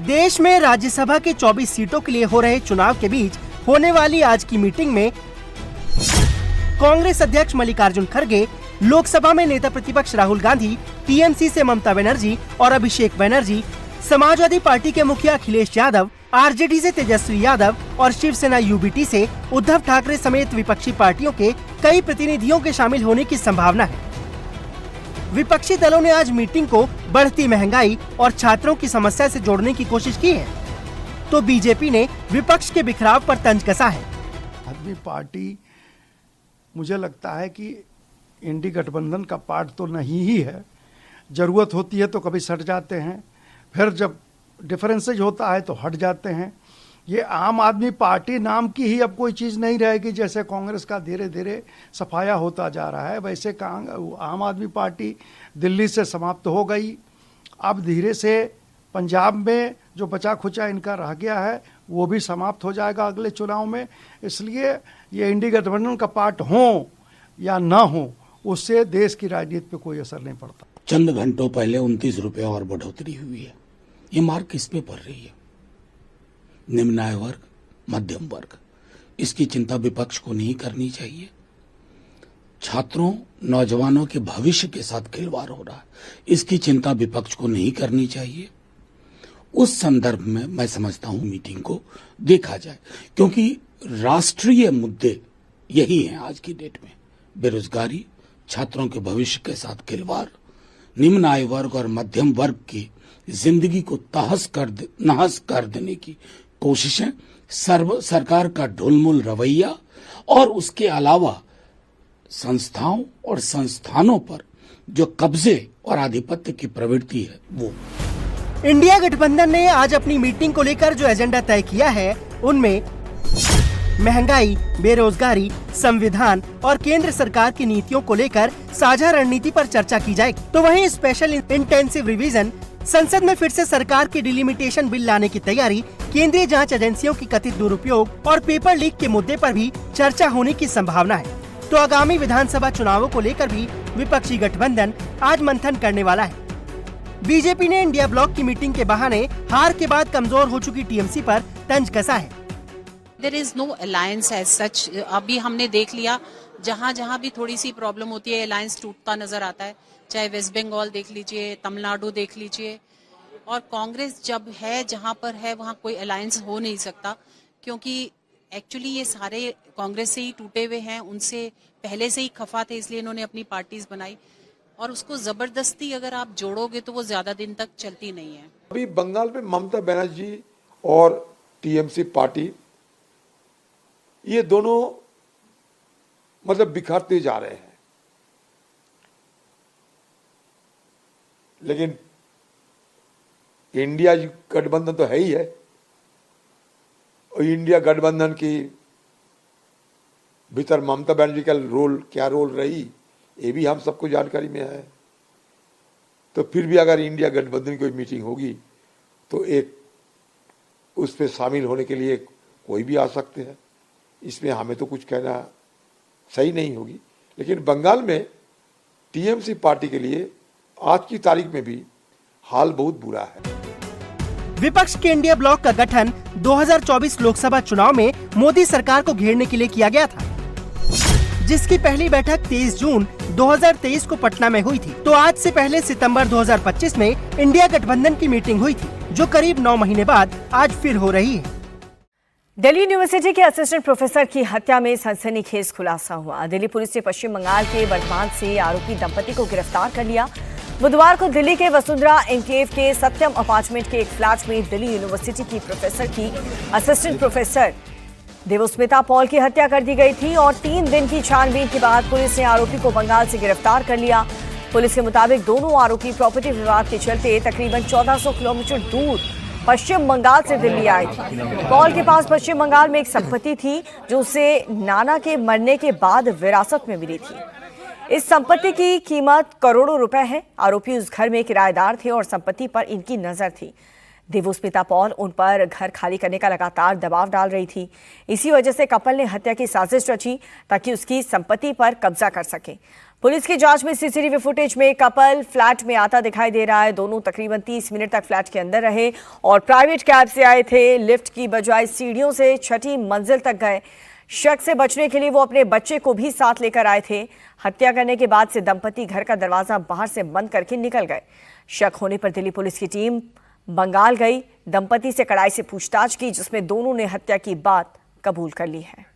देश में राज्यसभा के 24 सीटों के लिए हो रहे चुनाव के बीच होने वाली आज की मीटिंग में कांग्रेस अध्यक्ष मल्लिकार्जुन खड़गे, लोकसभा में नेता प्रतिपक्ष राहुल गांधी, टीएमसी से ममता बनर्जी और अभिषेक बनर्जी, समाजवादी पार्टी के मुखिया अखिलेश यादव, आरजेडी से तेजस्वी यादव और शिवसेना यूबीटी से उद्धव ठाकरे समेत विपक्षी पार्टियों के कई प्रतिनिधियों के शामिल होने की संभावना है। विपक्षी दलों ने आज मीटिंग को बढ़ती महंगाई और छात्रों की समस्या से जोड़ने की कोशिश की है, तो बीजेपी ने विपक्ष के बिखराव पर तंज कसा है। आदमी पार्टी मुझे लगता है कि इंडी गठबंधन का पार्ट तो नहीं ही है। जरूरत होती है तो कभी सट जाते हैं, फिर जब डिफरेंसेज होता है तो हट जाते हैं। ये आम आदमी पार्टी नाम की ही अब कोई चीज़ नहीं रहेगी। जैसे कांग्रेस का धीरे धीरे सफाया होता जा रहा है, वैसे आम आदमी पार्टी दिल्ली से समाप्त हो गई। अब धीरे से पंजाब में जो बचा खुचा इनका रह गया है वो भी समाप्त हो जाएगा अगले चुनाव में। इसलिए ये इंडी गठबंधन का पार्ट हो या ना हो, उससे देश की राजनीति पे कोई असर नहीं पड़ता। चंद घंटों पहले 29 रुपये और बढ़ोतरी हुई है। ये मार किस पे पड़ रही है? निम्न आय वर्ग, मध्यम वर्ग। इसकी चिंता विपक्ष को नहीं करनी चाहिए। छात्रों, नौजवानों के भविष्य के साथ खिलवाड़ हो रहा है, इसकी चिंता विपक्ष को नहीं करनी चाहिए। उस संदर्भ में मैं समझता हूं मीटिंग को देखा जाए, क्योंकि राष्ट्रीय मुद्दे यही हैं आज की डेट में। बेरोजगारी, छात्रों के भविष्य के साथ खिलवाड़, निम्न आय वर्ग और मध्यम वर्ग की जिंदगी को नहस कर देने की कोशिशें, सरकार का ढुलमुल रवैया और उसके अलावा संस्थाओं और संस्थानों पर जो कब्जे और आधिपत्य की प्रवृत्ति है वो। इंडिया गठबंधन ने आज अपनी मीटिंग को लेकर जो एजेंडा तय किया है उनमें महंगाई, बेरोजगारी, संविधान और केंद्र सरकार की नीतियों को लेकर साझा रणनीति पर चर्चा की जाएगी। तो वहीं स्पेशल इंटेंसिव रिवीजन, संसद में फिर से सरकार की डिलिमिटेशन बिल लाने की तैयारी, केंद्रीय जांच एजेंसियों की कथित दुरुपयोग और पेपर लीक के मुद्दे पर भी चर्चा होने की संभावना है। तो आगामी विधानसभा चुनावों को लेकर भी विपक्षी गठबंधन आज मंथन करने वाला है। बीजेपी ने इंडिया ब्लॉक की मीटिंग के बहाने हार के बाद कमजोर हो चुकी टीएमसी पर तंज कसा है। There is no alliance as such. अभी हमने देख लिया जहां जहां भी थोड़ी सी प्रॉब्लम होती है अलायंस टूटता नजर आता है। चाहे वेस्ट बंगाल देख लीजिए, तमिलनाडु देख लीजिए, और कांग्रेस जब है जहां पर है वहां कोई अलायंस हो नहीं सकता, क्योंकि एक्चुअली ये सारे कांग्रेस से ही टूटे हुए हैं, उनसे पहले से ही खफा थे, इसलिए इन्होंने अपनी पार्टीज बनाई, और उसको जबरदस्ती अगर आप जोड़ोगे तो वो ज्यादा दिन तक चलती नहीं है। अभी बंगाल में ममता बनर्जी और टीएमसी पार्टी, ये दोनों मतलब बिखरते जा रहे हैं, लेकिन इंडिया गठबंधन तो है ही है, और इंडिया गठबंधन की भीतर ममता बनर्जी का क्या रोल रही ये भी हम सबको जानकारी में है। तो फिर भी अगर इंडिया गठबंधन की कोई मीटिंग होगी तो एक उस पर शामिल होने के लिए कोई भी आ सकते हैं, इसमें हमें तो कुछ कहना सही नहीं होगी। लेकिन बंगाल में टीएमसी पार्टी के लिए आज की तारीख में भी हाल बहुत बुरा है। विपक्ष के इंडिया ब्लॉक का गठन 2024 लोकसभा चुनाव में मोदी सरकार को घेरने के लिए किया गया था, जिसकी पहली बैठक 23 जून 2023 को पटना में हुई थी। तो आज से पहले सितंबर 2025 में इंडिया गठबंधन की मीटिंग हुई थी, जो करीब 9 महीने बाद आज फिर हो रही है। दिल्ली यूनिवर्सिटी के असिस्टेंट प्रोफेसर की हत्या में सनसनीखेज खुलासा हुआ। दिल्ली पुलिस ने पश्चिम बंगाल के बर्धमान से आरोपी दंपति को गिरफ्तार कर लिया। बुधवार को दिल्ली के वसुंधरा एनक्लेव के सत्यम अपार्टमेंट के एक फ्लैट में दिल्ली यूनिवर्सिटी की प्रोफेसर की असिस्टेंट प्रोफेसर देवस्मिता पॉल की हत्या कर दी गई थी और 3 दिन की छानबीन के बाद पुलिस ने आरोपी को बंगाल से गिरफ्तार कर लिया। पुलिस के मुताबिक दोनों आरोपी प्रॉपर्टी विवाद के चलते तकरीबन 1400 किलोमीटर दूर पश्चिम बंगाल से दिल्ली आए थे। पॉल के पास पश्चिम बंगाल में एक संपत्ति थी जो उसे नाना के मरने के बाद विरासत में मिली थी। इस संपत्ति की कीमत करोड़ों रुपए है। आरोपी उस घर में किराएदार थे और संपत्ति पर इनकी नजर थी। देवस्मिता पॉल उन पर घर खाली करने का लगातार दबाव डाल रही थी। इसी वजह से कपल ने हत्या की साजिश रची ताकि उसकी संपत्ति पर कब्जा कर सके। पुलिस की जांच में सीसीटीवी फुटेज में कपल फ्लैट में आता दिखाई दे रहा है। दोनों तकरीबन 30 मिनट तक फ्लैट के अंदर रहे और प्राइवेट कैब से आए थे। लिफ्ट की बजाय सीढ़ियों से 6ठी मंजिल तक गए। शक से बचने के लिए वो अपने बच्चे को भी साथ लेकर आए थे। हत्या करने के बाद से दंपति घर का दरवाजा बाहर से बंद करके निकल गए। शक होने पर दिल्ली पुलिस की टीम बंगाल गई। दंपति से कड़ाई से पूछताछ की जिसमें दोनों ने हत्या की बात कबूल कर ली है।